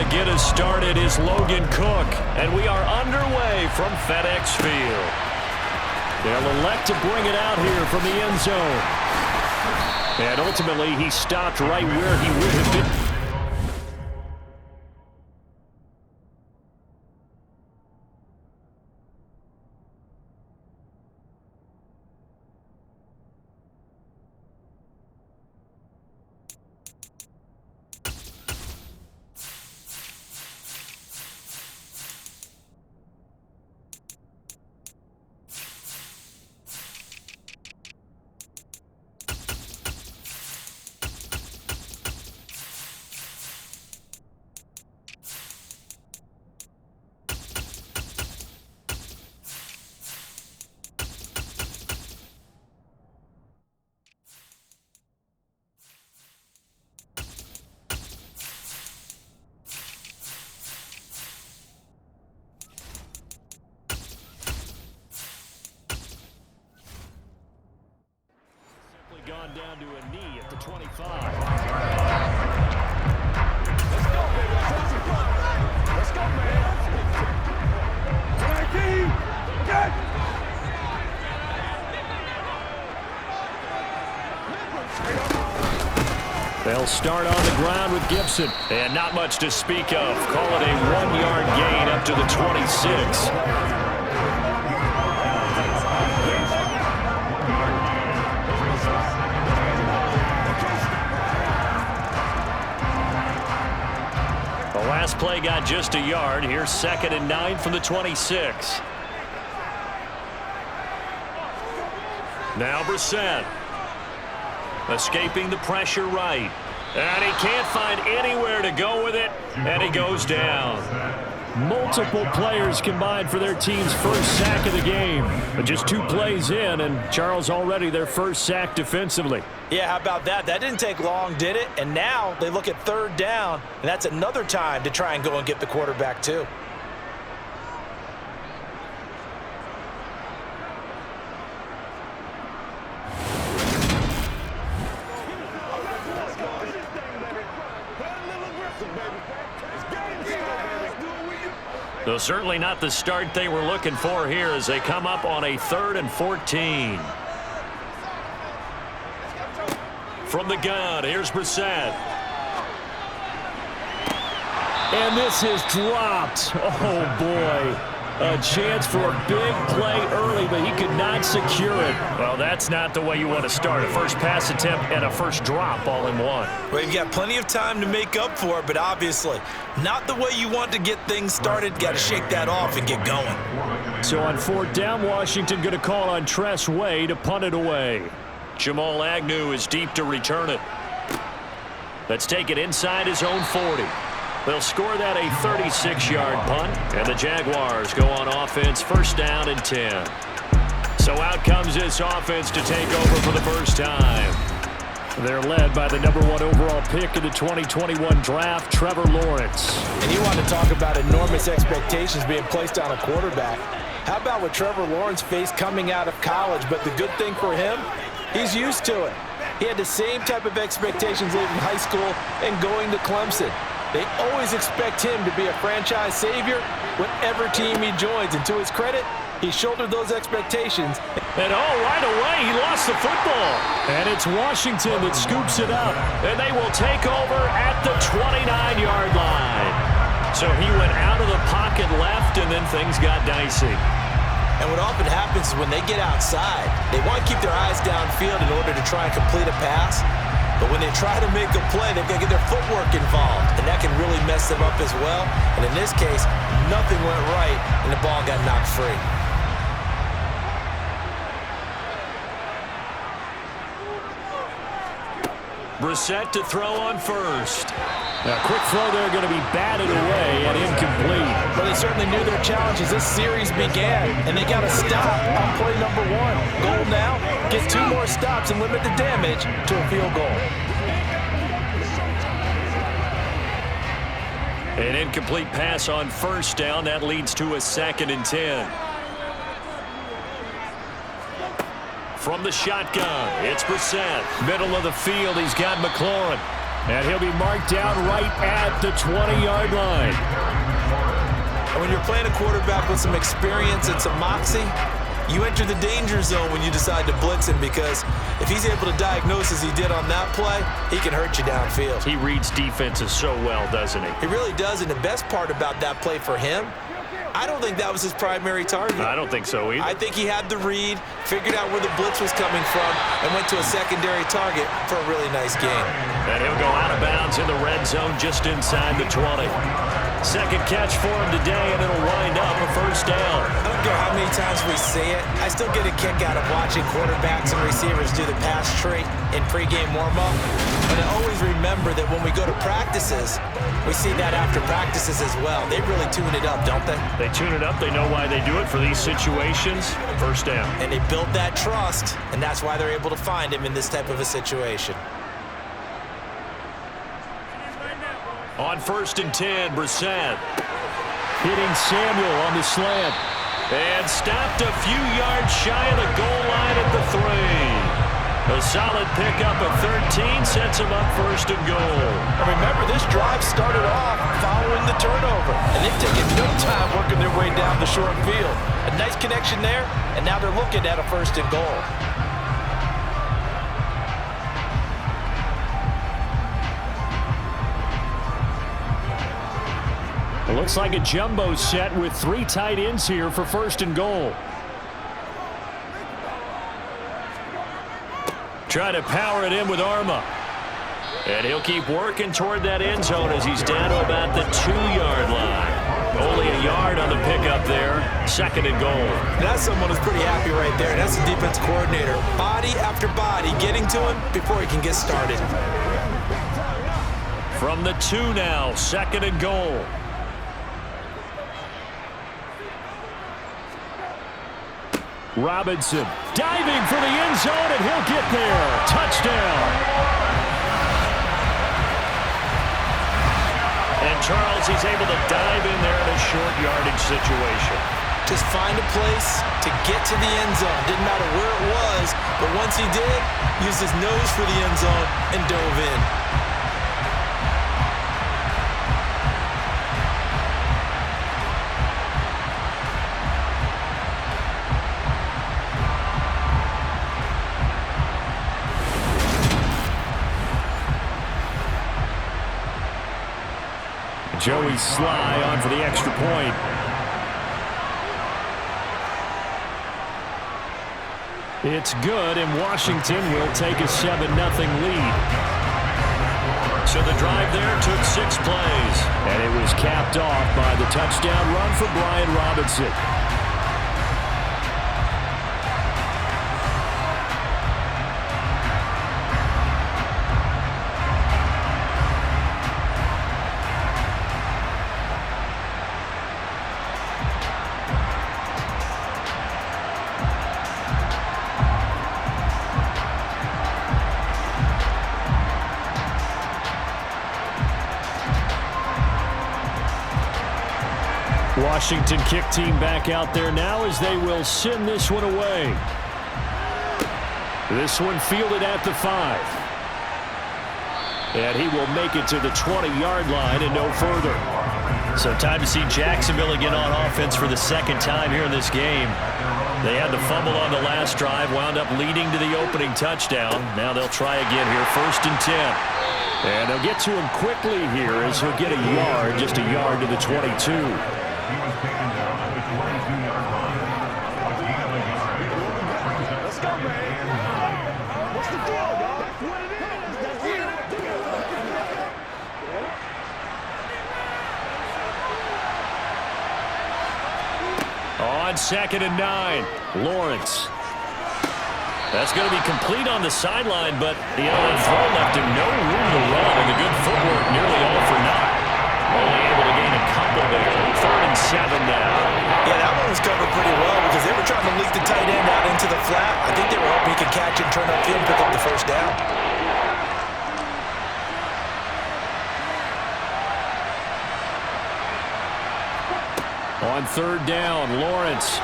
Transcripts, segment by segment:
to get us started is Logan Cook, and we are underway from FedEx Field. They'll elect to bring it out here from the end zone. And ultimately, he stopped right where he would have been. Gone down to a knee at the 25. Let's go, baby. Let's go, man. They'll start on the ground with Gibson. And not much to speak of. Call it a 1-yard gain up to the 26. Last play got just a yard. Here's 2nd and 9 from the 26. Now Brissett. Escaping the pressure right. And he can't find anywhere to go with it. And he goes down. Multiple players combined for their team's first sack of the game. But just 2 plays in, and Charles already their first sack defensively. Yeah, how about that? That didn't take long, did it? And now they look at 3rd down, and that's another time to try and go and get the quarterback too. So certainly not the start they were looking for here as they come up on a 3rd and 14. From the gun, here's Brissett. And this is dropped. Oh, boy. A chance for a big play early, but he could not secure it. Well, that's not the way you want to start. A first pass attempt and a first drop all in one. Well, you've got plenty of time to make up for it, but obviously not the way you want to get things started. Got to shake that off and get going. So on 4th down, Washington going to call on Tress Way to punt it away. Jamal Agnew is deep to return it. Let's take it inside his own 40. They'll score that a 36-yard punt, and the Jaguars go on offense 1st down and 10. So out comes this offense to take over for the first time. They're led by the #1 overall pick in the 2021 draft, Trevor Lawrence. And you want to talk about enormous expectations being placed on a quarterback. How about what Trevor Lawrence faced coming out of college? But the good thing for him, he's used to it. He had the same type of expectations leaving high school and going to Clemson. They always expect him to be a franchise savior whatever team he joins. And to his credit, he shouldered those expectations. And right away, he lost the football. And it's Washington that scoops it up. And they will take over at the 29-yard line. So he went out of the pocket left, and then things got dicey. And what often happens is when they get outside, they want to keep their eyes downfield in order to try and complete a pass. But when they try to make a play, they've got to get their footwork involved, and that can really mess them up as well. And in this case, nothing went right, and the ball got knocked free. Brissett to throw on first. A quick throw there going to be batted away and incomplete. Well, they certainly knew their challenge as this series began, and they got to stop on play number 1. Goal now, get 2 more stops and limit the damage to a field goal. An incomplete pass on 1st down. That leads to a 2nd and 10. From the shotgun, it's Brissett. Middle of the field, he's got McLaurin. And he'll be marked down right at the 20-yard line. And when you're playing a quarterback with some experience and some moxie, you enter the danger zone when you decide to blitz him, because if he's able to diagnose as he did on that play, he can hurt you downfield. He reads defenses so well, doesn't he? He really does, and the best part about that play for him, I don't think that was his primary target. I don't think so either. I think he had the read, figured out where the blitz was coming from, and went to a secondary target for a really nice gain. And he'll go out of bounds in the red zone just inside the 20. Second catch for him today, and it'll wind up a first down. I don't care how many times we say it, I still get a kick out of watching quarterbacks and receivers do the pass tree in pregame warm-up. But I always remember that when we go to practices, we see that after practices as well. They really tune it up, don't they? They tune it up. They know why they do it for these situations. First down. And they build that trust, and that's why they're able to find him in this type of a situation. On 1st and 10, Brissett. Hitting Samuel on the slant. And stopped a few yards shy of the goal line at the 3. A solid pickup of 13 sets him up 1st and goal. And remember, this drive started off following the turnover, and they've taken no time working their way down the short field. A nice connection there, and now they're looking at a 1st and goal. It looks like a jumbo set with 3 tight ends here for 1st and goal. Try to power it in with Arma. And he'll keep working toward that end zone as he's down to about the 2-yard line. Only a yard on the pickup there. 2nd and goal. That's someone who's pretty happy right there. That's the defense coordinator. Body after body getting to him before he can get started. From the 2 now, 2nd and goal. Robinson diving for the end zone, and he'll get there. Touchdown. And Charles, he's able to dive in there in a short yardage situation. Just find a place to get to the end zone. Didn't matter where it was, but once he did, used his nose for the end zone and dove in. Joey Sly on for the extra point. It's good, and Washington will take a 7-0 lead. So the drive there took 6 plays. And it was capped off by the touchdown run for Brian Robinson. Washington kick team back out there now as they will send this one away. This one fielded at the 5. And he will make it to the 20-yard line and no further. So time to see Jacksonville again on offense for the 2nd time here in this game. They had the fumble on the last drive, wound up leading to the opening touchdown. Now they'll try again here, 1st and 10. And they'll get to him quickly here as he'll get a yard, just a yard to the 22. On 2nd and 9, Lawrence. That's going to be complete on the sideline, but the other throw left him no room to run, and the good footwork nearly all for naught. Only able to gain a couple there. 3rd and 7 now. Yeah, that one was covered pretty well because they were trying to leak the tight end out into the flat. I think they were hoping he could catch it, turn upfield, and pick up the 1st down. On 3rd down, Lawrence.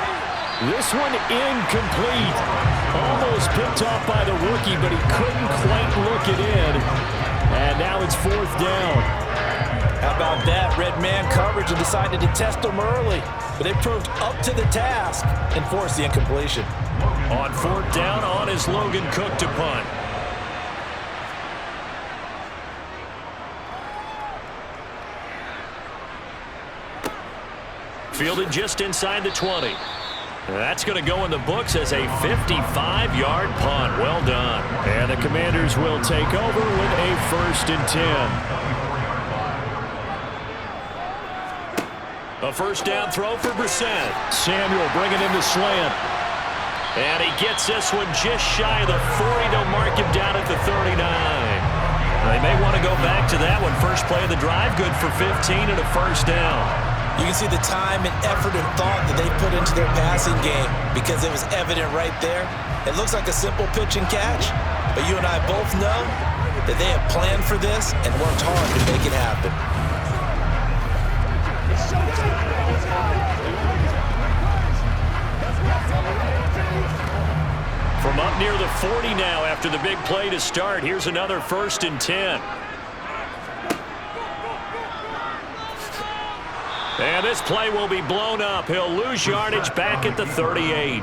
This one incomplete. Almost picked off by the rookie, but he couldn't quite look it in. And now it's 4th down. How about that? Red man coverage and decided to test them early. But they proved up to the task and forced the incompletion. On 4th down, on is Logan Cook to punt. Fielded just inside the 20. That's going to go in the books as a 55-yard punt. Well done. And the Commanders will take over with a 1st and 10. A 1st down throw for Brissett. Samuel bringing him to slant. And he gets this one just shy of the 40. They'll mark him down at the 39. They may want to go back to that one. First play of the drive, good for 15 and a 1st down. You can see the time and effort and thought that they put into their passing game because it was evident right there. It looks like a simple pitch and catch, but you and I both know that they have planned for this and worked hard to make it happen. From up near the 40 now after the big play to start, here's another 1st and 10. And this play will be blown up. He'll lose yardage back at the 38.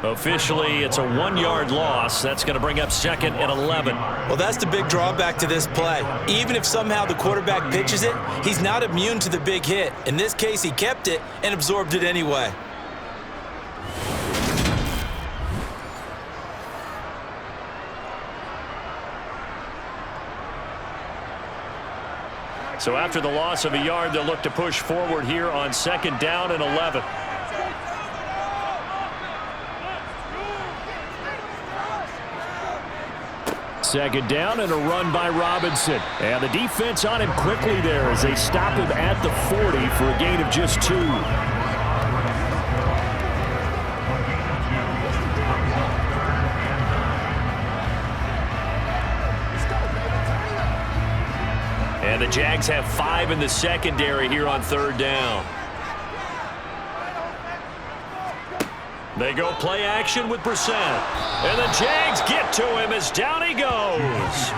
Officially, it's a 1-yard loss. That's going to bring up 2nd and 11. Well, that's the big drawback to this play. Even if somehow the quarterback pitches it, he's not immune to the big hit. In this case, he kept it and absorbed it anyway. So after the loss of a yard, they'll look to push forward here on 2nd down and 11. Second down and a run by Robinson. And the defense on him quickly there as they stop him at the 40 for a gain of just 2. And the Jags have 5 in the secondary here on 3rd down. They go play action with Brissett. And the Jags get to him as down he goes.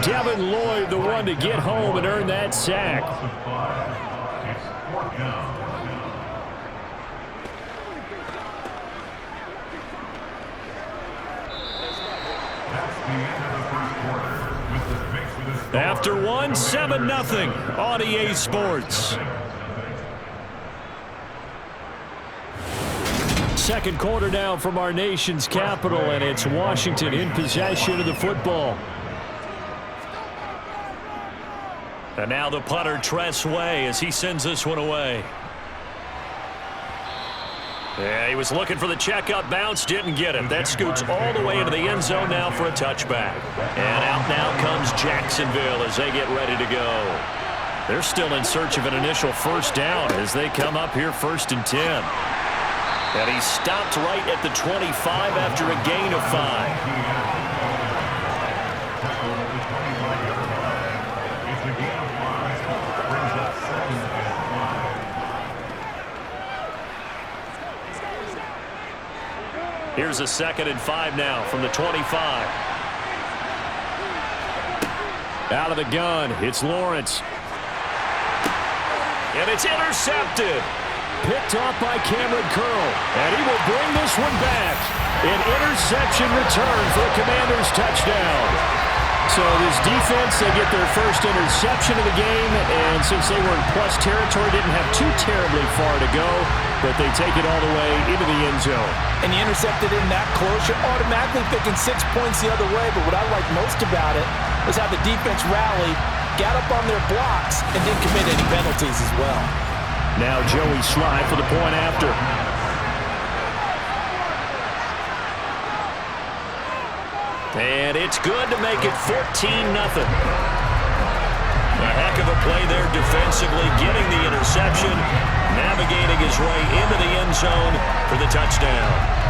Devin Lloyd, the one to get home and earn that sack. After one, 7-0 on EA Sports. Second quarter now from our nation's capital, and it's Washington in possession of the football. And now the punter, Tress Way, as he sends this one away. Yeah, he was looking for the checkup bounce, didn't get it. That scoots all the way into the end zone now for a touchback. And out now comes Jacksonville as they get ready to go. They're still in search of an initial 1st down as they come up here 1st and 10. And he stopped right at the 25 after a gain of 5. Here's a 2nd and 5 now from the 25. Out of the gun, it's Lawrence. And it's intercepted. Picked off by Cameron Curl. And he will bring this one back. An interception return for a Commanders touchdown. So this defense, they get their first interception of the game, and since they were in plus territory, didn't have too terribly far to go, but they take it all the way into the end zone. And you intercepted in that close, you're automatically thinking 6 points the other way, but what I like most about it was how the defense rallied, got up on their blocks, and didn't commit any penalties as well. Now Joey Sly for the point after. And it's good to make it 14-0. A heck of a play there defensively, getting the interception, navigating his way into the end zone for the touchdown.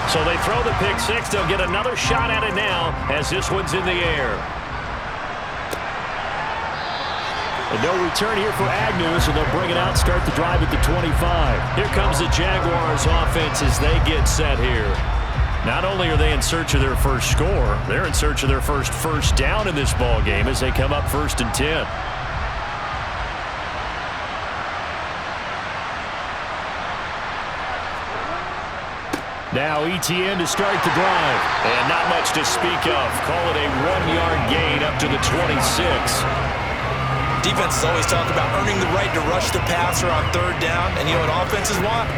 So they throw the pick six. They'll get another shot at it now as this one's in the air. And no return here for Agnew, so they'll bring it out, start the drive at the 25. Here comes the Jaguars offense as they get set here. Not only are they in search of their first score, they're in search of their first down in this ball game as they come up 1st and 10. Now ETN to start the drive. And not much to speak of. Call it a 1-yard gain up to the 26. Defenses always talk about earning the right to rush the passer on 3rd down. And you know what offenses want?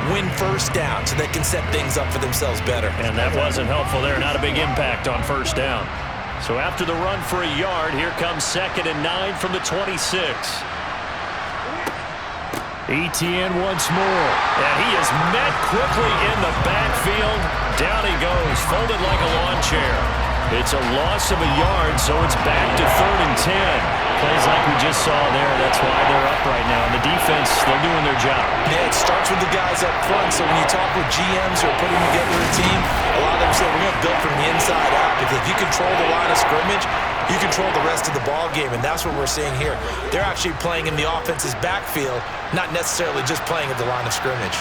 Win 1st down so they can set things up for themselves better. And that wasn't helpful there. Not a big impact on 1st down. So after the run for a yard, here comes 2nd and 9 from the 26. ETN once more. And he is met quickly in the backfield. Down he goes, folded like a lawn chair. It's a loss of a yard, so it's back to 3rd and 10. Plays like we just saw there. That's why they're up right now. And the defense, they're doing their job. Yeah, it starts with the guys up front. So when you talk with GMs who are putting together a team, a lot of them say we're going to build from the inside out. Because if you control the line of scrimmage, you control the rest of the ball game. And that's what we're seeing here. They're actually playing in the offense's backfield, not necessarily just playing at the line of scrimmage.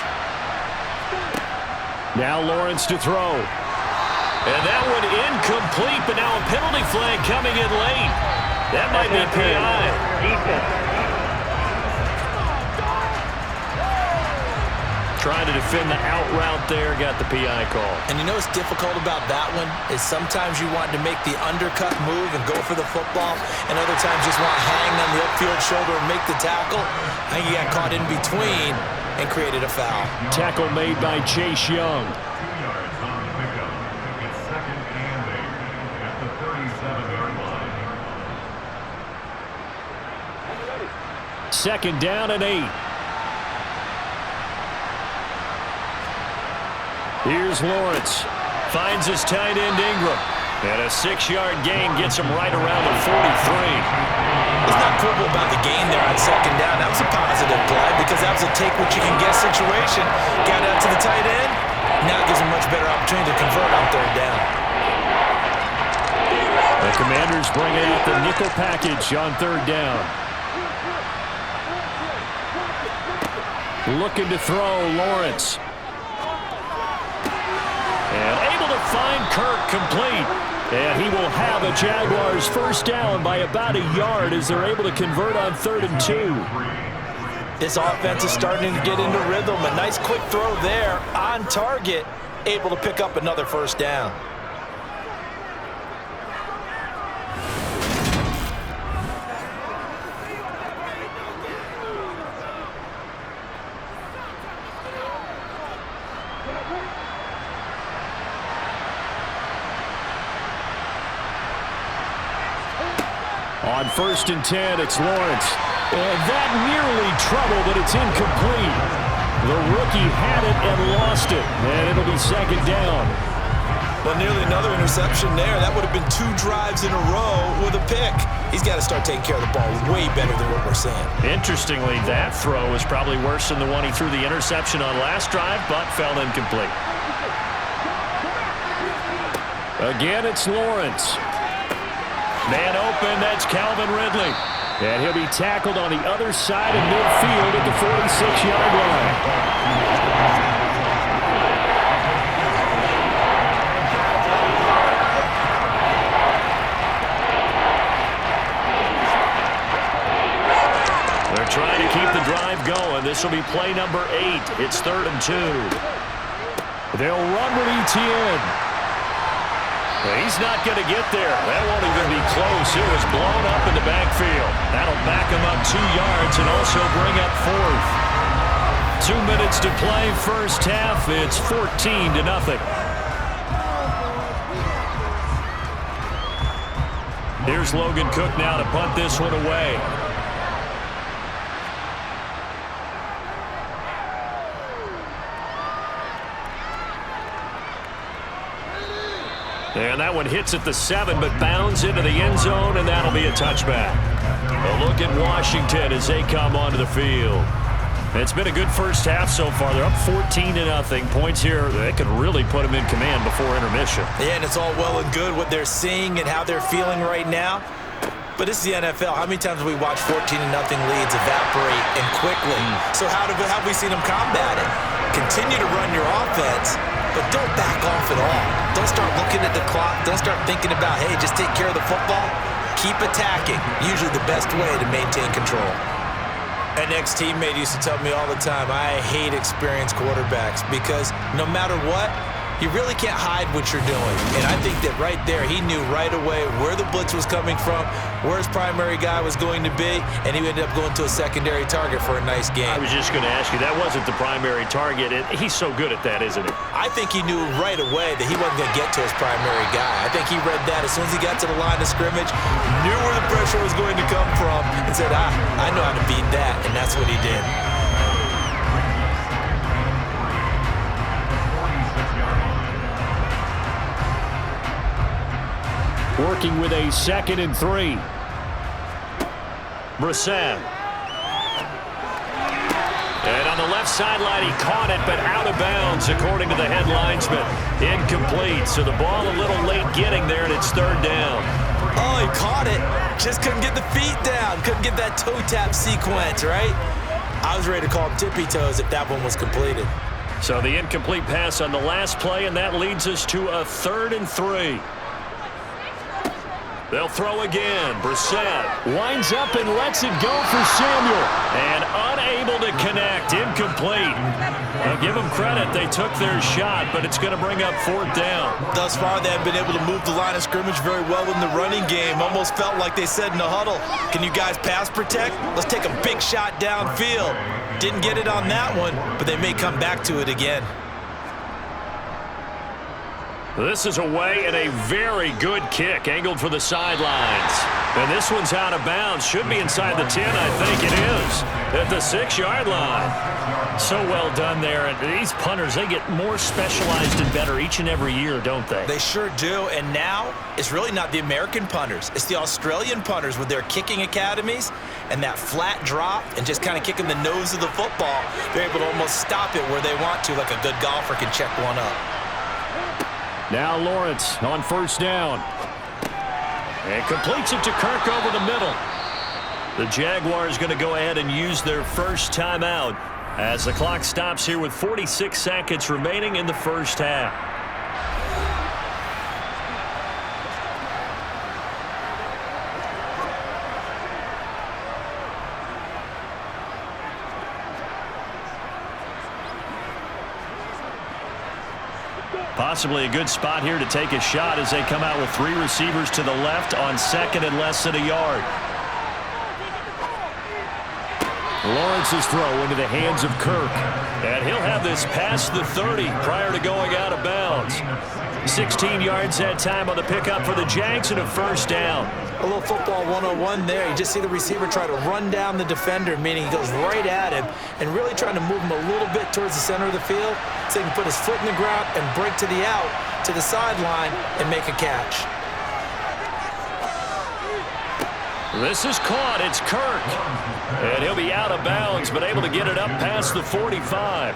Now Lawrence to throw. And that one incomplete, but now a penalty flag coming in late. That might be PI. Trying to defend the out route there, got the PI call. And you know what's difficult about that one is sometimes you want to make the undercut move and go for the football, and other times just want to hang on the upfield shoulder and make the tackle. I think you got caught in between and created a foul. Tackle made by Chase Young. 2nd down and 8. Here's Lawrence. Finds his tight end Ingram. And a 6-yard gain gets him right around the 43. It's not quibble about the gain there on 2nd down. That was a positive play because that was a take-what-you-can-get situation. Got out to the tight end. Now it gives him much better opportunity to convert on 3rd down. The Commanders bringing out the nickel package on 3rd down. Looking to throw, Lawrence. And able to find Kirk complete. And he will have a Jaguars 1st down by about a yard as they're able to convert on 3rd and 2. This offense is starting to get into rhythm. A nice quick throw there on target. Able to pick up another 1st down. On 1st and 10, it's Lawrence. And that nearly trouble, but it's incomplete. The rookie had it and lost it. And it'll be 2nd down. Well, nearly another interception there. That would have been 2 drives in a row with a pick. He's got to start taking care of the ball way better than what we're seeing. Interestingly, that throw is probably worse than the one he threw the interception on last drive, but fell incomplete. Again, it's Lawrence. Man open, that's Calvin Ridley. And he'll be tackled on the other side of midfield at the 46-yard line. They're trying to keep the drive going. This will be play number 8. It's 3rd and 2. They'll run with ETN. He's not going to get there. That won't even be close. It was blown up in the backfield. That'll back him up 2 yards and also bring up 4th. 2 minutes to play, 1st half. It's 14-0. Here's Logan Cook now to punt this one away. And that one hits at the 7, but bounds into the end zone, and that'll be a touchback. A look at Washington as they come onto the field. It's been a good first half so far. They're up 14-0. Points here, they could really put them in command before intermission. Yeah, and it's all well and good what they're seeing and how they're feeling right now. But this is the NFL. How many times have we watched 14-0 leads evaporate and quickly? So how have we seen them combat it? Continue to run your offense, but don't back off at all. Don't start looking at the clock. Don't start thinking about, hey, just take care of the football. Keep attacking. Usually the best way to maintain control. An ex-teammate used to tell me all the time, I hate experienced quarterbacks because no matter what, you really can't hide what you're doing. And I think that right there, he knew right away where the blitz was coming from, where his primary guy was going to be, and he ended up going to a secondary target for a nice game. I was just going to ask you, that wasn't the primary target. He's so good at that, isn't he? I think he knew right away that he wasn't going to get to his primary guy. I think he read that as soon as he got to the line of scrimmage, knew where the pressure was going to come from, and said, I know how to beat that, and that's what he did. Working with a 2nd and 3. Brissett. And on the left sideline, he caught it, but out of bounds, according to the head linesman. Incomplete, so the ball a little late getting there, and it's 3rd down. Oh, he caught it. Just couldn't get the feet down. Couldn't get that toe tap sequence, right? I was ready to call him tippy toes if that one was completed. So the incomplete pass on the last play, and that leads us to a 3rd and 3. They'll throw again. Brissett winds up and lets it go for Samuel. And unable to connect. Incomplete. I'll give them credit. They took their shot, but it's going to bring up 4th down. Thus far, they haven't been able to move the line of scrimmage very well in the running game. Almost felt like they said in the huddle, can you guys pass protect? Let's take a big shot downfield. Didn't get it on that one, but they may come back to it again. This is away and a very good kick, angled for the sidelines. And this one's out of bounds. Should be inside the 10, I think it is, at the 6-yard line. So well done there. And these punters, they get more specialized and better each and every year, don't they? They sure do. And now it's really not the American punters. It's the Australian punters with their kicking academies and that flat drop and just kind of kicking the nose of the football. They're able to almost stop it where they want to, like a good golfer can check one up. Now Lawrence on 1st down. And completes it to Kirk over the middle. The Jaguars going to go ahead and use their first timeout as the clock stops here with 46 seconds remaining in the first half. Possibly a good spot here to take a shot as they come out with 3 receivers to the left on 2nd and less than a yard. Lawrence's throw into the hands of Kirk. And he'll have this past the 30 prior to going out of bounds. 16 yards that time on the pickup for the Jags and a 1st down. A little football 101 there. You just see the receiver try to run down the defender, meaning he goes right at him and really trying to move him a little bit towards the center of the field so he can put his foot in the ground and break to the out, to the sideline, and make a catch. This is caught. It's Kirk. And he'll be out of bounds, but able to get it up past the 45.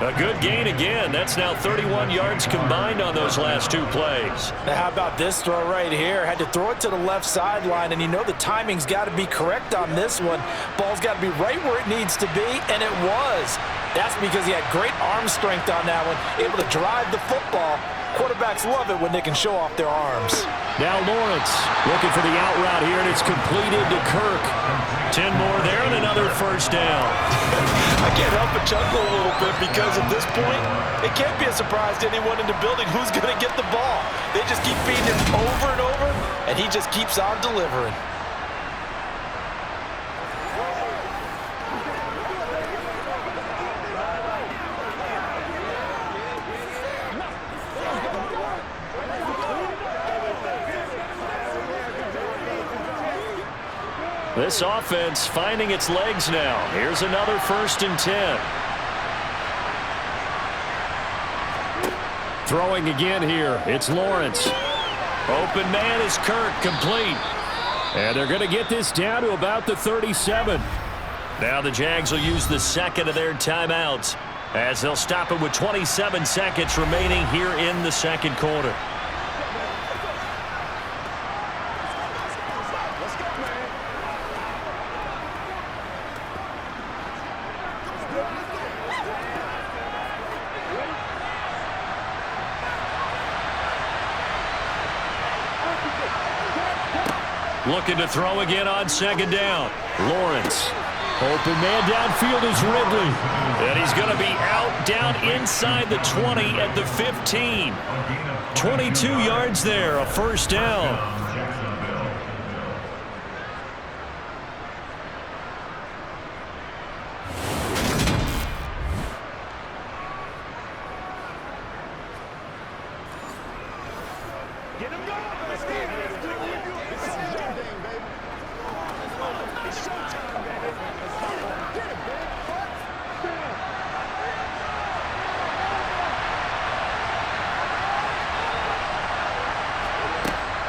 A good gain again. That's now 31 yards combined on those last 2 plays. Now, how about this throw right here? Had to throw it to the left sideline, and you know the timing's got to be correct on this one. Ball's got to be right where it needs to be, and it was. That's because he had great arm strength on that one, able to drive the football. Quarterbacks love it when they can show off their arms. Now Lawrence looking for the out route here, and it's completed to Kirk. 10 more there and another 1st down. I can't help but chuckle a little bit because at this point, it can't be a surprise to anyone in the building who's going to get the ball. They just keep feeding him over and over, and he just keeps on delivering. This offense finding its legs now. Here's another 1st and 10. Throwing again here. It's Lawrence. Open man is Kirk, complete. And they're going to get this down to about the 37. Now the Jags will use the second of their timeouts as they'll stop it with 27 seconds remaining here in the second quarter. Looking to throw again on second down. Lawrence. Open man downfield is Ridley. And he's going to be out down inside the 20 at the 15. 22 yards there, a first down.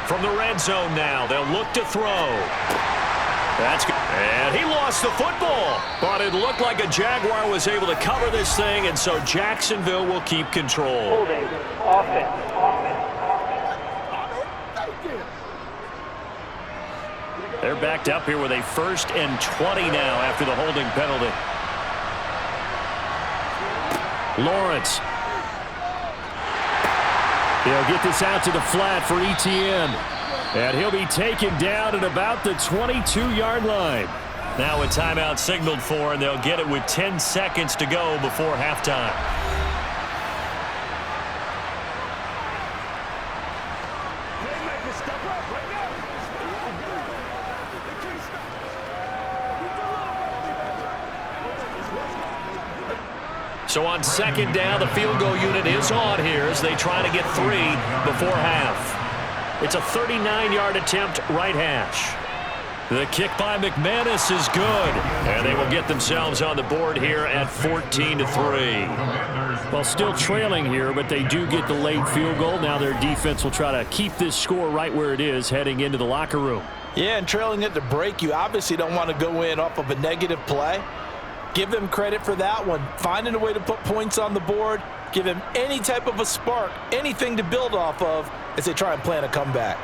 From the red zone now, they'll look to throw. That's good. And he lost the football. But it looked like a Jaguar was able to cover this thing, and so Jacksonville will keep control. Holding. Offense. They're backed up here with a 1st and 20 now after the holding penalty. Lawrence. He'll get this out to the flat for Etienne. And he'll be taken down at about the 22-yard line. Now a timeout signaled for, and they'll get it with 10 seconds to go before halftime. So on second down, the field goal unit is on here as they try to get 3 before half. It's a 39-yard attempt, right hash. The kick by McManus is good, and they will get themselves on the board here at 14-3. Well, still trailing here, but they do get the late field goal. Now their defense will try to keep this score right where it is heading into the locker room. Yeah, and trailing at the break, you obviously don't want to go in off of a negative play. Give them credit for that one. Finding a way to put points on the board. Give them any type of a spark, anything to build off of as they try and plan a comeback.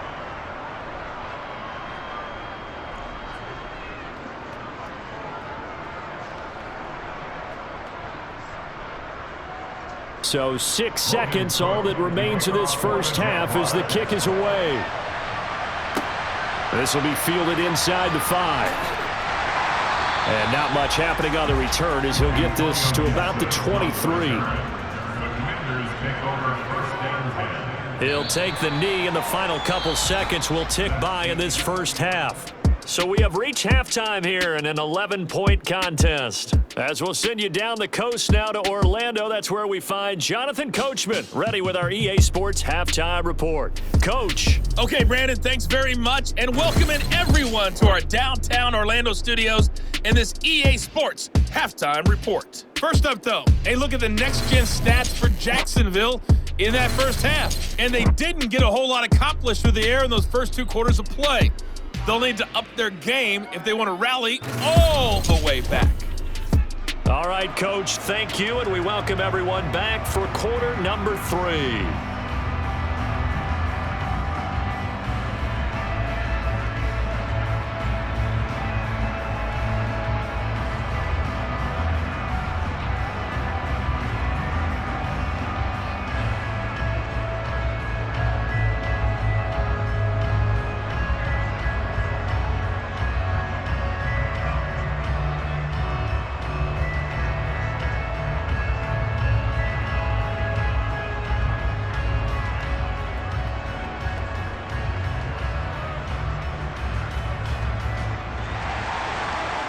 So 6 seconds, all that remains of this first half as the kick is away. This will be fielded inside the 5. And not much happening on the return as he'll get this to about the 23. He'll take the knee, and the final couple seconds will tick by in this first half. So we have reached halftime here in an 11-point contest. As we'll send you down the coast now to Orlando, that's where we find Jonathan Coachman, ready with our EA Sports Halftime Report. Coach. Okay, Brandon, thanks very much, and welcoming everyone to our downtown Orlando studios in this EA Sports Halftime Report. First up, though, a look at the next-gen stats for Jacksonville in that first half. And they didn't get a whole lot accomplished through the air in those first 2 quarters of play. They'll need to up their game if they want to rally all the way back. All right, Coach, thank you, and we welcome everyone back for quarter number 3.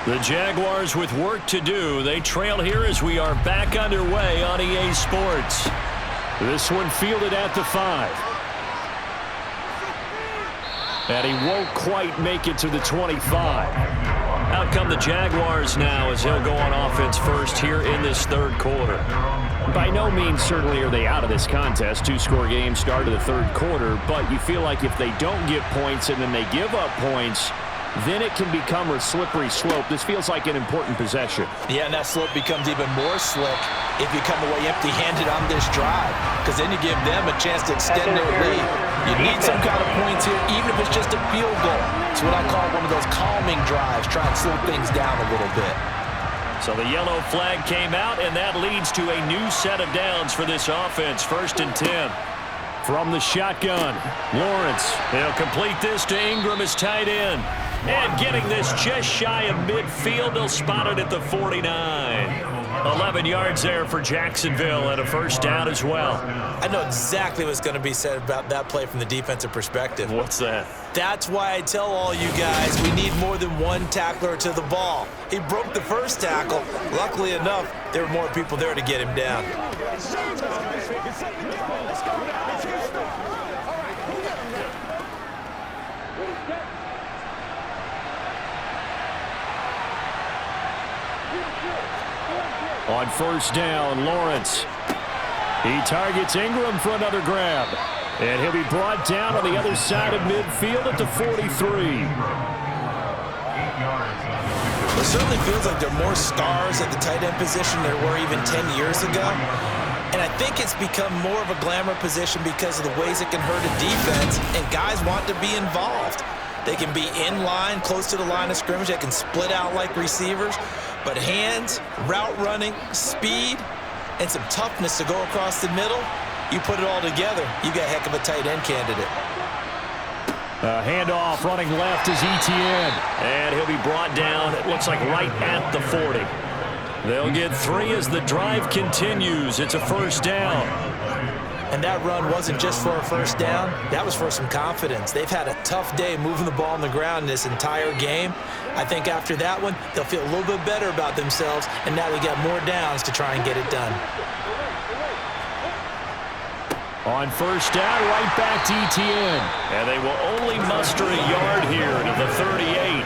The Jaguars with work to do. They trail here as we are back underway on EA Sports. This one fielded at the 5. And he won't quite make it to the 25. Out come the Jaguars now as he'll go on offense first here in this third quarter. By no means certainly are they out of this contest. 2-score game start of the third quarter, but you feel like if they don't get points and then they give up points, then it can become a slippery slope. This feels like an important possession. Yeah, and that slope becomes even more slick if you come away empty-handed on this drive, because then you give them a chance to extend their lead. You need some kind of points here, even if it's just a field goal. It's what I call one of those calming drives, try and slow things down a little bit. So the yellow flag came out, and that leads to a new set of downs for this offense. 1st and 10. From the shotgun, Lawrence. They'll complete this to Ingram as tight end. And getting this just shy of midfield, they'll spot it at the 49. 11 yards there for Jacksonville and a 1st down as well. I know exactly what's going to be said about that play from the defensive perspective. What's that? That's why I tell all you guys we need more than one tackler to the ball. He broke the first tackle. Luckily enough, there were more people there to get him down. On 1st down, Lawrence. He targets Ingram for another grab. And he'll be brought down on the other side of midfield at the 43. It certainly feels like there are more stars at the tight end position than there were even 10 years ago. And I think it's become more of a glamour position because of the ways it can hurt a defense, and guys want to be involved. They can be in line, close to the line of scrimmage. They can split out like receivers. But hands, route running, speed, and some toughness to go across the middle, you put it all together, you got a heck of a tight end candidate. Handoff running left is Etienne. And he'll be brought down, it looks like right at the 40. They'll get 3 as the drive continues. It's a 1st down. And that run wasn't just for a 1st down. That was for some confidence. They've had a tough day moving the ball on the ground this entire game. I think after that one, they'll feel a little bit better about themselves, and now they got more downs to try and get it done. On 1st down, right back to Etienne. And they will only muster a yard here to the 38.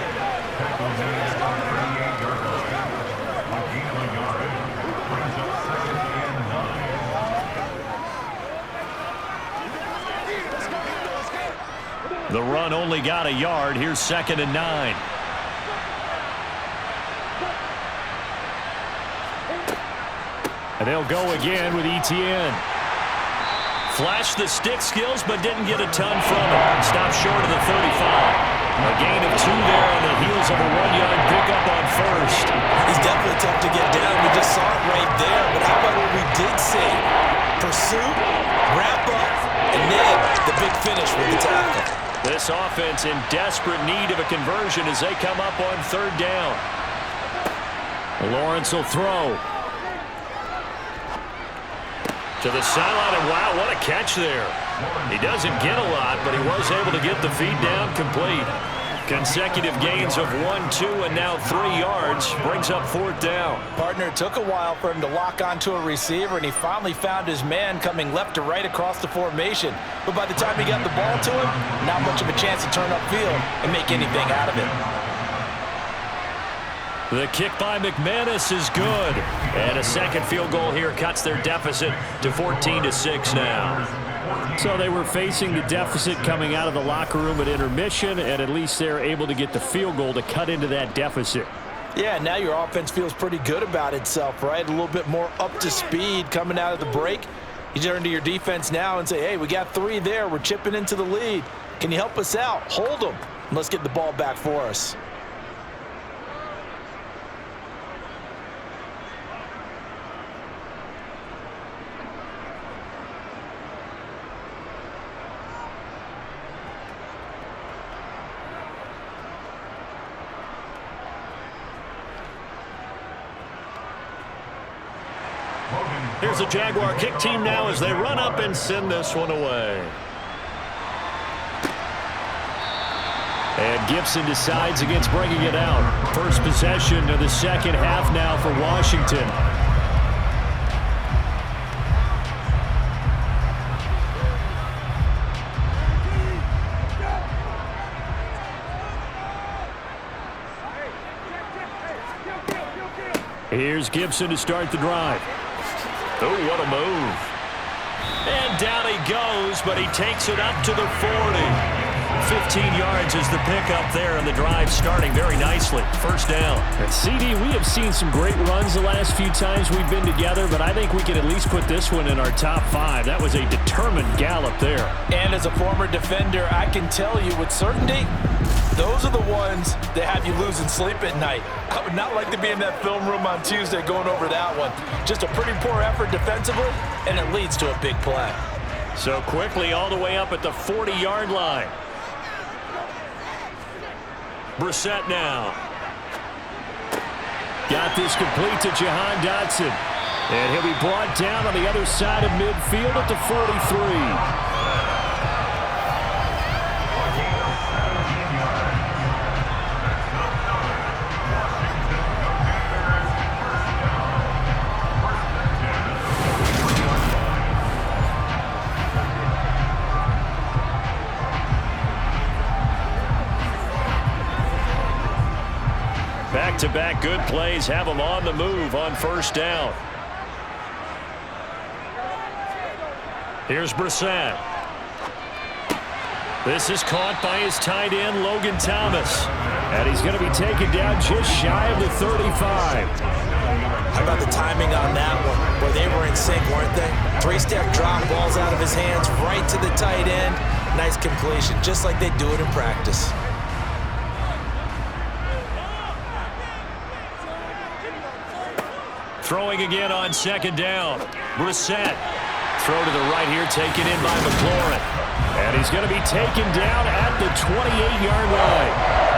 The run only got a yard. Here's 2nd and 9. And they'll go again with Etienne. Flashed the stick skills, but didn't get a ton from it. Stopped short of the 35. A gain of 2 there on the heels of a 1-yard pickup on 1st. He's definitely tough to get down. We just saw it right there. But how about what we did see? Pursuit, wrap up, and then the big finish with the tackle. This offense in desperate need of a conversion as they come up on 3rd down. Lawrence will throw. To the sideline, and wow, what a catch there. He doesn't get a lot, but he was able to get the feed down complete. Consecutive gains of 1, 2, and now 3 yards. Brings up 4th down. Partner, it took a while for him to lock onto a receiver, and he finally found his man coming left to right across the formation. But by the time he got the ball to him, not much of a chance to turn upfield and make anything out of it. The kick by McManus is good. And a 2nd field goal here cuts their deficit to 14-6 now. So they were facing the deficit coming out of the locker room at intermission, and at least they're able to get the field goal to cut into that deficit. Yeah, now your offense feels pretty good about itself, right? A little bit more up to speed coming out of the break. You turn to your defense now and say, hey, we got 3 there. We're chipping into the lead. Can you help us out? Hold them. And let's get the ball back for us. Here's the Jaguar kick team now as they run up and send this one away. And Gibson decides against bringing it out. First possession of the 2nd half now for Washington. Here's Gibson to start the drive. Oh, what a move. And down he goes, but he takes it up to the 40. 15 yards is the pickup there, and the drive starting very nicely. First down. And CD, we have seen some great runs the last few times we've been together, but I think we can at least put this one in our top 5. That was a determined gallop there. And as a former defender, I can tell you with certainty, those are the ones that have you losing sleep at night. I would not like to be in that film room on Tuesday going over that one. Just a pretty poor effort defensively, and it leads to a big play. So quickly all the way up at the 40-yard line. Brissett now. Got this complete to Jahan Dotson. And he'll be brought down on the other side of midfield at the 43. Back-to-back good plays have them on the move on first down. Here's Brissett. This is caught by his tight end, Logan Thomas. And he's going to be taken down just shy of the 35. How about the timing on that one, where they were in sync, weren't they? 3-step drop, balls out of his hands, right to the tight end. Nice completion, just like they do it in practice. Throwing again on second down. Brissett. Throw to the right here, taken in by McLaurin. And he's going to be taken down at the 28-yard line.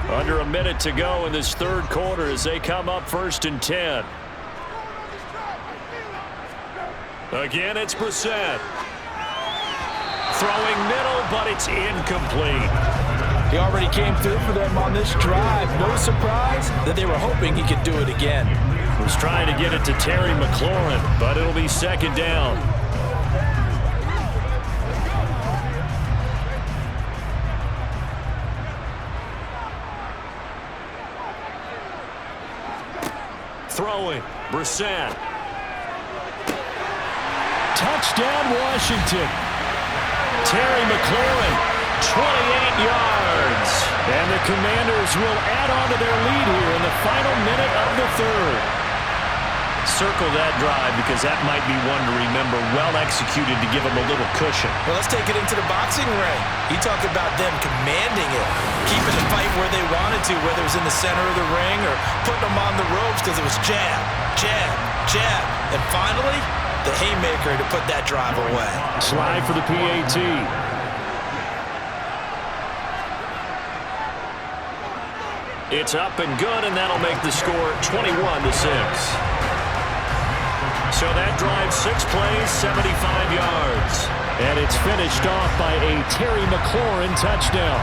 Under a minute to go in this third quarter as they come up 1st and 10. Again, it's Brissett. Throwing middle, but it's incomplete. He already came through for them on this drive. No surprise that they were hoping he could do it again. Was trying to get it to Terry McLaurin, but it'll be second down. Throwing, Brissett. Touchdown, Washington. Terry McLaurin, 28 yards. And the Commanders will add on to their lead here in the final minute of the third. Circle that drive because that might be one to remember. Well executed to give them a little cushion. Well, let's take it into the boxing ring. You talk about them commanding it, keeping the fight where they wanted to, whether it was in the center of the ring or putting them on the ropes because it was jab, jab, jab. And finally, the haymaker to put that drive away. Slide for the PAT. It's up and good, and that'll make the score 21-6. So that drive, 6 plays, 75 yards. And it's finished off by a Terry McLaurin touchdown.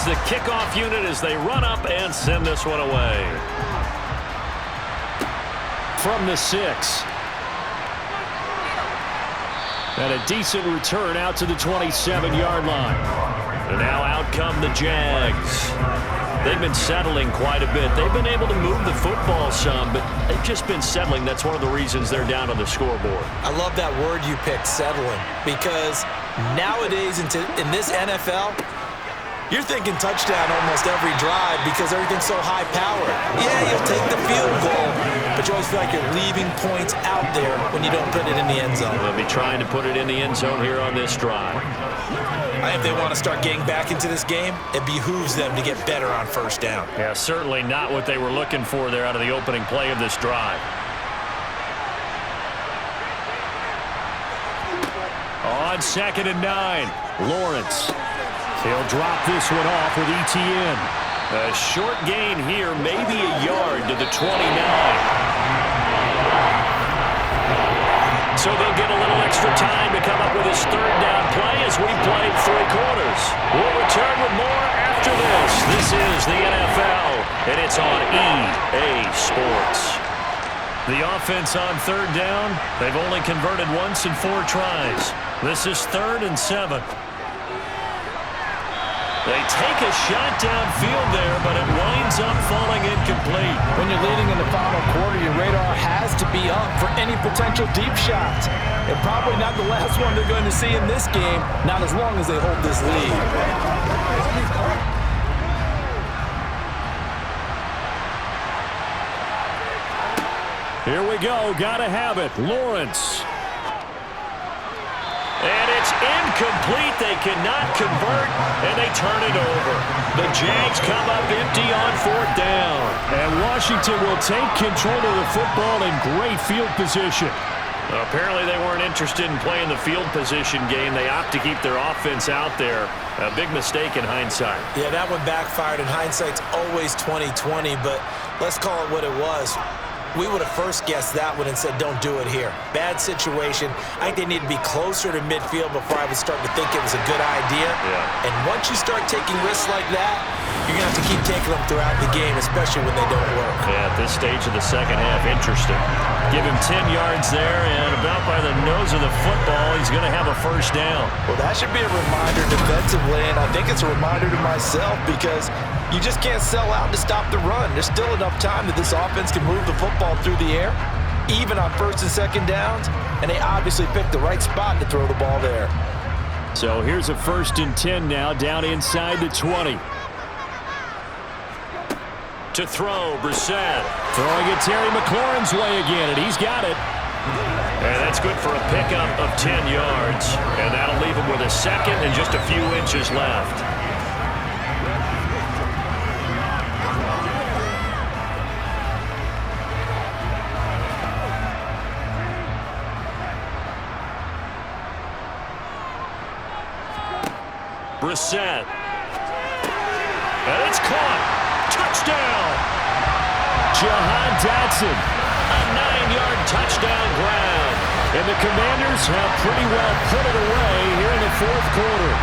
The kickoff unit as they run up and send this one away. From the 6. And a decent return out to the 27-yard line. And now out come the Jags. They've been settling quite a bit. They've been able to move the football some, but they've just been settling. That's one of the reasons they're down on the scoreboard. I love that word you picked, settling, because nowadays in this NFL, you're thinking touchdown almost every drive because everything's so high-powered. Yeah, you'll take the field goal, but you always feel like you're leaving points out there when you don't put it in the end zone. They'll be trying to put it in the end zone here on this drive. If they want to start getting back into this game, it behooves them to get better on first down. Yeah, certainly not what they were looking for there out of the opening play of this drive. On 2nd and 9, Lawrence. He'll drop this one off with ETN. A short gain here, maybe a yard to the 29. So they'll get a little extra time to come up with his third down play as we played 3 quarters. We'll return with more after this. This is the NFL, and it's on EA Sports. The offense on 3rd down, they've only converted once in 4 tries. This is 3rd and 7. They take a shot downfield there, but it winds up falling incomplete. When you're leading in the final quarter, your radar has to be up for any potential deep shots. And probably not the last one they're going to see in this game, not as long as they hold this lead. Here we go. Gotta have it. Lawrence. And it's incomplete. They cannot convert, and they turn it over. The Jags come up empty on 4th down. And Washington will take control of the football in great field position. Apparently they weren't interested in playing the field position game. They opt to keep their offense out there. A big mistake in hindsight. Yeah, that one backfired, and hindsight's always 20/20, but let's call it what it was. We would have first guessed that one and said, don't do it here. Bad situation. I think they need to be closer to midfield before I would start to think it was a good idea. Yeah. And once you start taking risks like that, you're going to have to keep taking them throughout the game, especially when they don't work. Yeah, at this stage of the second half, interesting. Give him 10 yards there, and about by the nose of the football, he's going to have a first down. Well, that should be a reminder defensively, and I think it's a reminder to myself because you just can't sell out to stop the run. There's still enough time that this offense can move the football through the air, even on 1st and 2nd downs, and they obviously picked the right spot to throw the ball there. So here's a 1st and 10 now, down inside the 20. To throw, Brissett. Throwing it Terry McLaurin's way again, and he's got it. And that's good for a pickup of 10 yards. And that'll leave him with a second and just a few inches left. Brissett. And it's caught. Touchdown. Jahan Dotson. A 9-yard touchdown grab. And the Commanders have pretty well put it away here in the 4th quarter.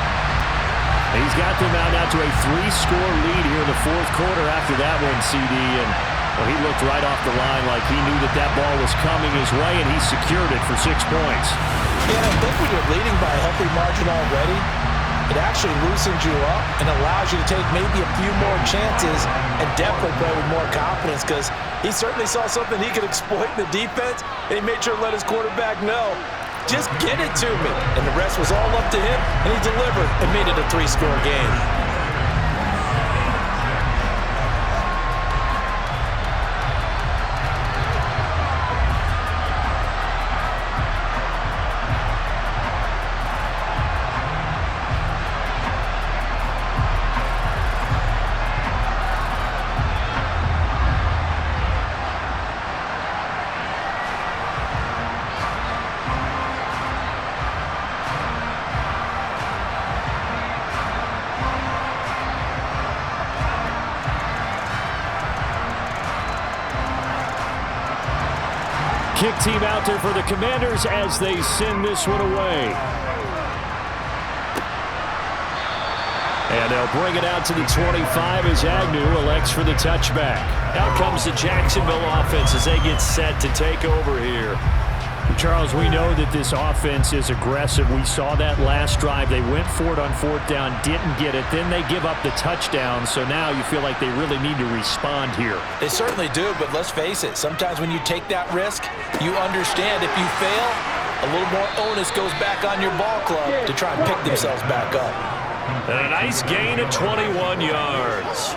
He's got them out now to a 3-score lead here in the 4th quarter after that one, CD. And well, he looked right off the line like he knew that that ball was coming his way, and he secured it for 6 points. Yeah, I think when you're leading by a healthy margin already, it actually loosens you up and allows you to take maybe a few more chances and definitely play with more confidence because he certainly saw something he could exploit in the defense, and he made sure to let his quarterback know, just get it to me. And the rest was all up to him, and he delivered and made it a 3-score game. Kick team out there for the Commanders as they send this one away. And they'll bring it out to the 25 as Agnew elects for the touchback. Out comes the Jacksonville offense as they get set to take over here. Charles, we know that this offense is aggressive. We saw that last drive. They went for it on 4th down, didn't get it. Then they give up the touchdown. So now you feel like they really need to respond here. They certainly do, but let's face it. Sometimes when you take that risk, you understand if you fail, a little more onus goes back on your ball club to try and pick themselves back up. And a nice gain of 21 yards.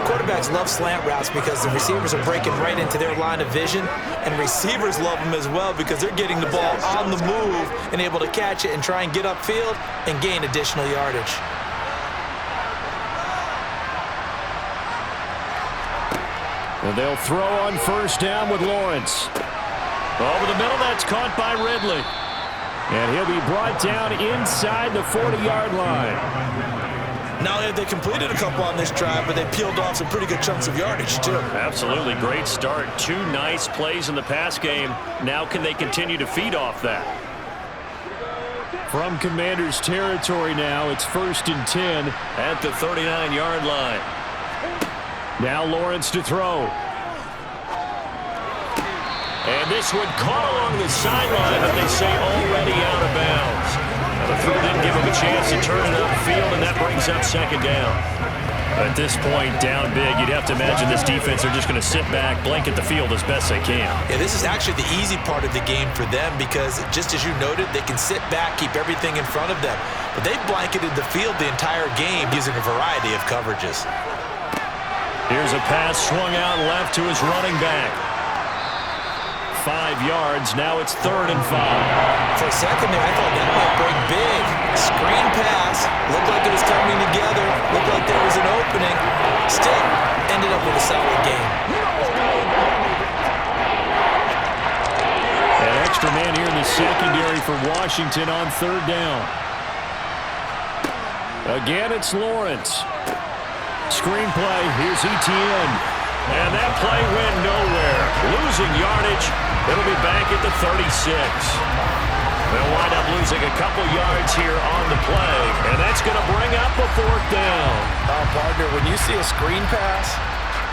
Quarterbacks love slant routes because the receivers are breaking right into their line of vision, and receivers love them as well because they're getting the ball on the move and able to catch it and try and get upfield and gain additional yardage. And they'll throw on 1st down with Lawrence. Over the middle, that's caught by Ridley. And he'll be brought down inside the 40-yard line. Not only have they completed a couple on this drive, but they peeled off some pretty good chunks of yardage, too. Absolutely great start. 2 nice plays in the pass game. Now can they continue to feed off that? From Commanders territory now, it's 1st and 10. At the 39-yard line. Now Lawrence to throw. And this one caught along the sideline, but they say already out of bounds. The throw didn't give him a chance to turn it upfield, and that brings up 2nd down. At this point, down big, you'd have to imagine this defense are just going to sit back, blanket the field as best they can. Yeah, this is actually the easy part of the game for them because, just as you noted, they can sit back, keep everything in front of them. But they've blanketed the field the entire game using a variety of coverages. Here's a pass swung out left to his running back. 5 yards. Now it's 3rd and 5. For a second there, I thought that might break big. Screen pass. Looked like it was coming together. Looked like there was an opening. Still ended up with a solid game. An extra man here in the secondary for Washington on 3rd down. Again, it's Lawrence. Screenplay. Here's Etienne. And that play went nowhere. Losing yardage. It'll be back at the 36. They'll wind up losing a couple yards here on the play, and that's going to bring up a 4th down. Partner, when you see a screen pass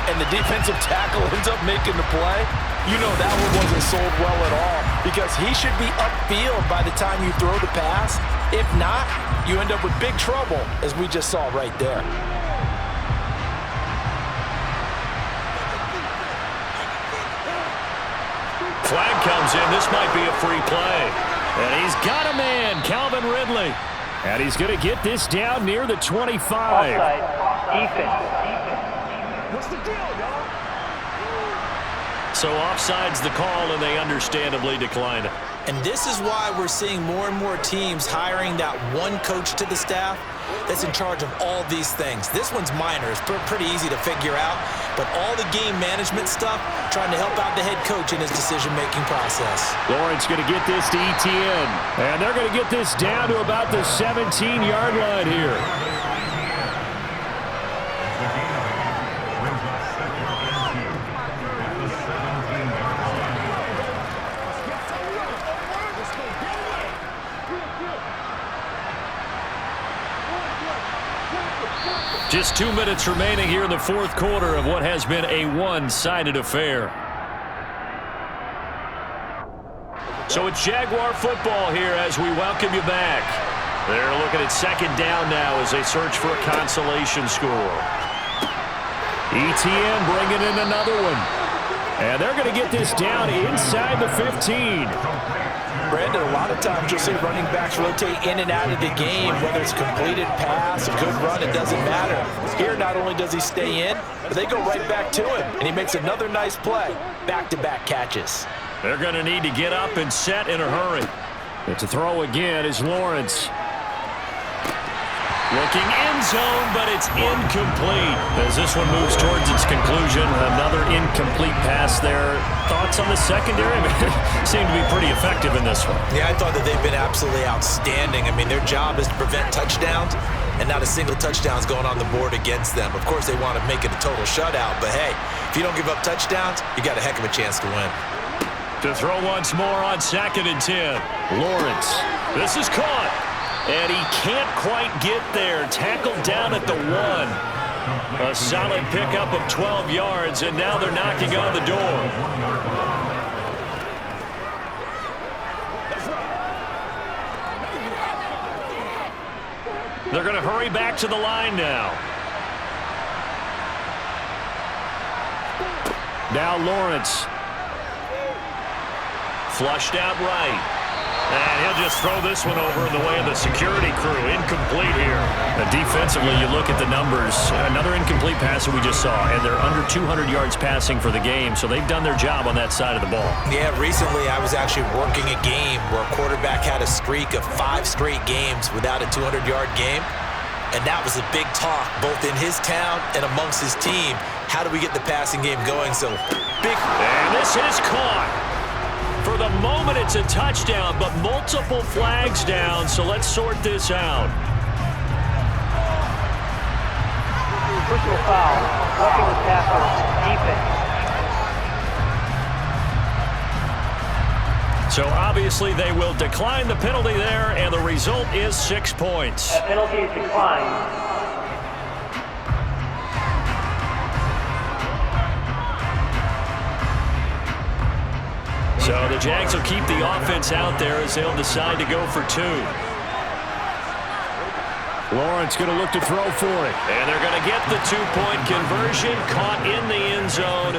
and the defensive tackle ends up making the play, you know that one wasn't sold well at all because he should be upfield by the time you throw the pass. If not, you end up with big trouble, as we just saw right there. Flag comes in. This might be a free play. And he's got a man, Calvin Ridley. And he's going to get this down near the 25. Offside. Defense. What's the deal, y'all? So offside's the call, and they understandably declined it. And this is why we're seeing more and more teams hiring that one coach to the staff that's in charge of all these things. This one's minor. It's pretty easy to figure out. But all the game management stuff, trying to help out the head coach in his decision-making process. Lawrence going to get this to Etienne. And they're going to get this down to about the 17-yard line here. Just 2 minutes remaining here in the 4th quarter of what has been a one-sided affair. So it's Jaguar football here as we welcome you back. They're looking at 2nd down now as they search for a consolation score. Etienne bringing in another one. And they're going to get this down inside the 15. Brandon, a lot of times you'll see running backs rotate in and out of the game, whether it's a completed pass, a good run, it doesn't matter. Here, not only does he stay in, but they go right back to him, and he makes another nice play. Back-to-back catches. They're going to need to get up and set in a hurry. And to throw again is Lawrence. Looking end zone, but it's incomplete. As this one moves towards its conclusion, another incomplete pass there. Thoughts on the secondary? Seem to be pretty effective in this one. Yeah, I thought that they've been absolutely outstanding. I mean, their job is to prevent touchdowns, and not a single touchdown's going on the board against them. Of course, they want to make it a total shutout, but hey, if you don't give up touchdowns, you got a heck of a chance to win. To throw once more on 2nd and 10. Lawrence. This is caught. And he can't quite get there. Tackled down at the 1. A solid pickup of 12 yards, and now they're knocking on the door. They're going to hurry back to the line now. Now Lawrence. Flushed out right. And he'll just throw this one over in the way of the security crew. Incomplete here. Defensively, you look at the numbers. Another incomplete pass that we just saw, and they're under 200 yards passing for the game, so they've done their job on that side of the ball. Yeah, recently I was actually working a game where a quarterback had a streak of 5 straight games without a 200-yard game. And that was a big talk, both in his town and amongst his team. How do we get the passing game going? So big. And this is caught. For the moment, it's a touchdown, but multiple flags down, so let's sort this out. Personal foul. Roughing the tackle. Defense. So obviously they will decline the penalty there, and the result is 6 points. That penalty is declined. So the Jags will keep the offense out there as they'll decide to go for 2. Lawrence going to look to throw for it. And they're going to get the 2-point conversion, caught in the end zone,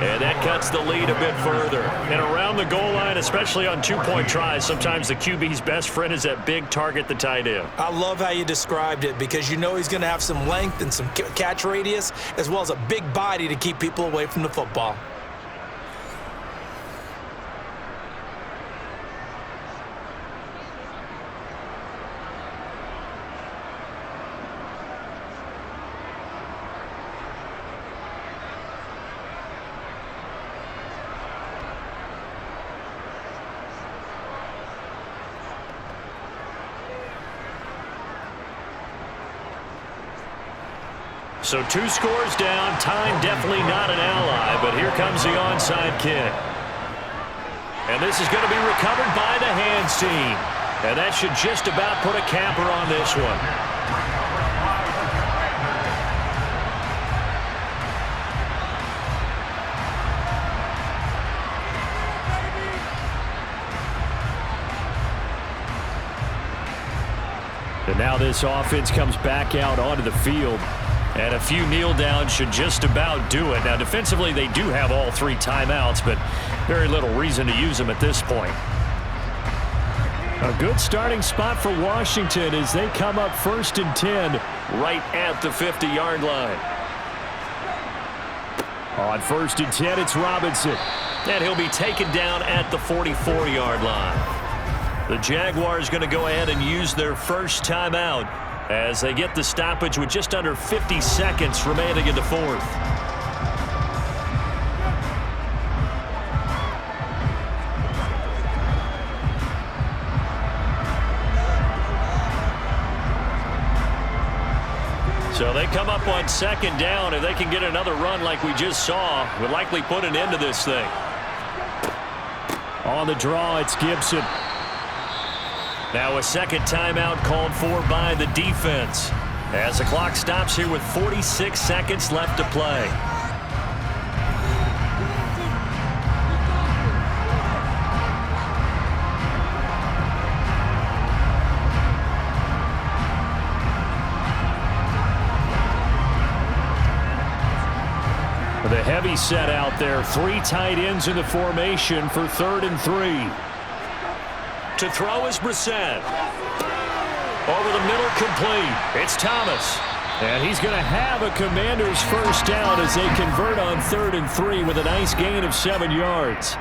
and that cuts the lead a bit further. And around the goal line, especially on 2-point tries, sometimes the QB's best friend is that big target, the tight end. I love how you described it because you know he's going to have some length and some catch radius as well as a big body to keep people away from the football. So 2 scores down, time definitely not an ally, but here comes the onside kick. And this is going to be recovered by the hands team. And that should just about put a capper on this one. And now this offense comes back out onto the field. And a few kneel downs should just about do it. Now, defensively, they do have all 3 timeouts, but very little reason to use them at this point. A good starting spot for Washington as they come up 1st and 10. Right at the 50-yard line. On 1st and 10, it's Robinson. And he'll be taken down at the 44-yard line. The Jaguars going to go ahead and use their first timeout as they get the stoppage with just under 50 seconds remaining in the 4th. So they come up on 2nd down. If they can get another run like we just saw, would likely put an end to this thing. On the draw, it's Gibson. Now a second timeout called for by the defense as the clock stops here with 46 seconds left to play. The heavy set out there. 3 tight ends in the formation for 3rd and 3. To throw is Brissett. Over the middle, complete. It's Thomas. And he's going to have a Commanders first down as they convert on 3rd and 3 with a nice gain of 7 yards.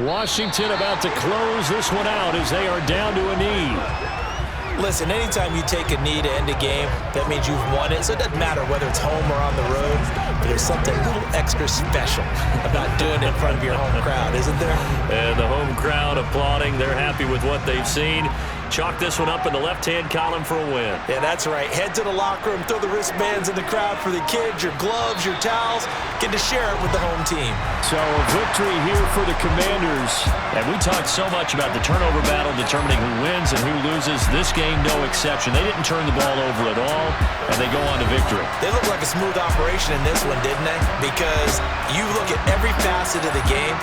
Washington about to close this one out as they are down to a knee. Listen, anytime you take a knee to end a game, that means you've won it. So it doesn't matter whether it's home or on the road. But there's something a little extra special about doing it in front of your home crowd, isn't there? And the home crowd applauding. They're happy with what they've seen. Chalk this one up in the left-hand column for a win. Yeah, that's right. Head to the locker room, throw the wristbands in the crowd for the kids, your gloves, your towels. Get to share it with the home team. So a victory here for the Commanders. And we talked so much about the turnover battle determining who wins and who loses. This game, no exception. They didn't turn the ball over at all, and they go on to victory. They look like a smooth operation in this one, didn't they? Because you look at every facet of the game,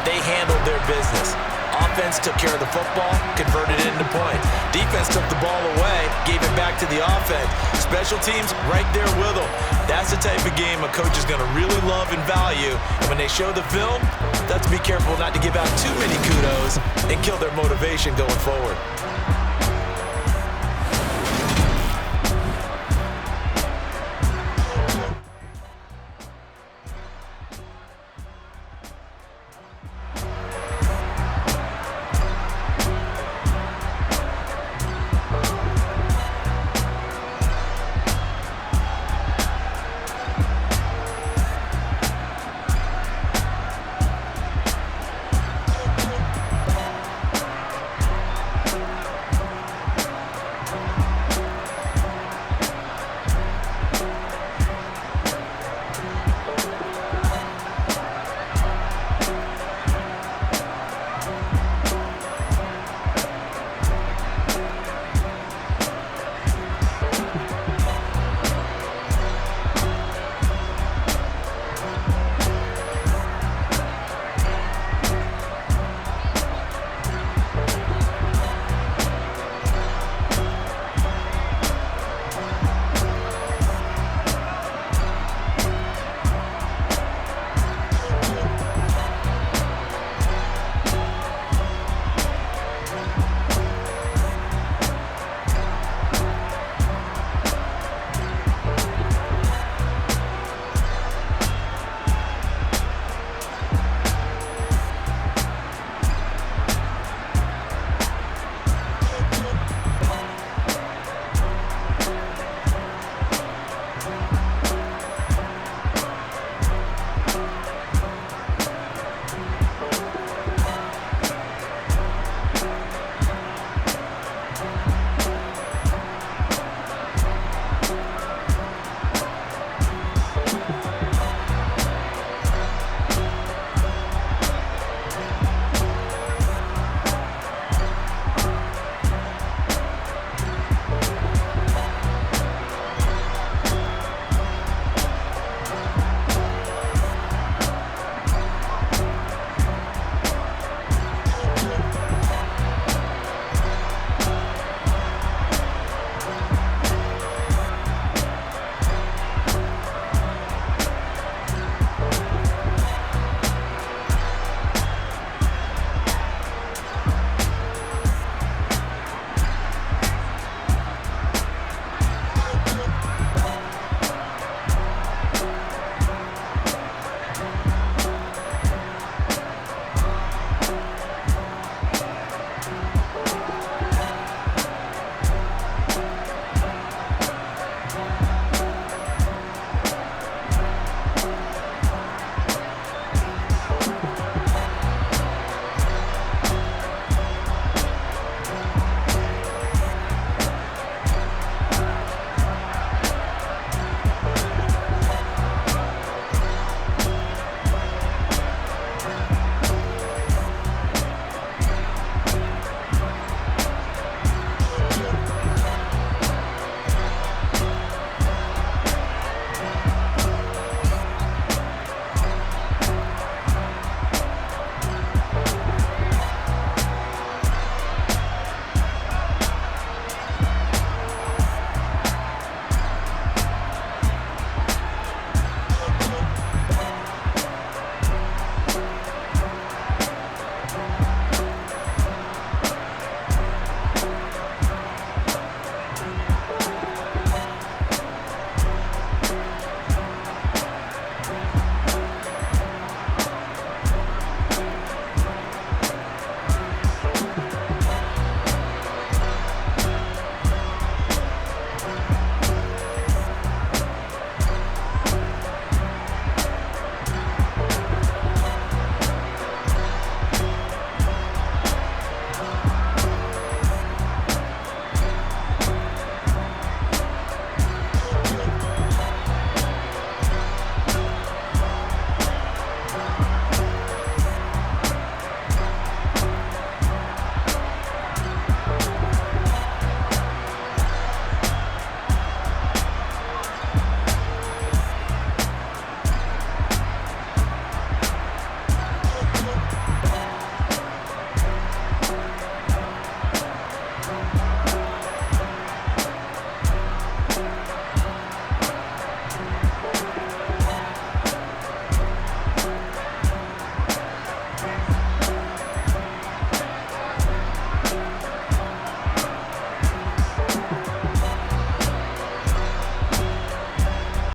they handled their business. Offense took care of the football, converted it into points. Defense took the ball away, gave it back to the offense. Special teams right there with them. That's the type of game a coach is going to really love and value. And when they show the film, they have to be careful not to give out too many kudos and kill their motivation going forward.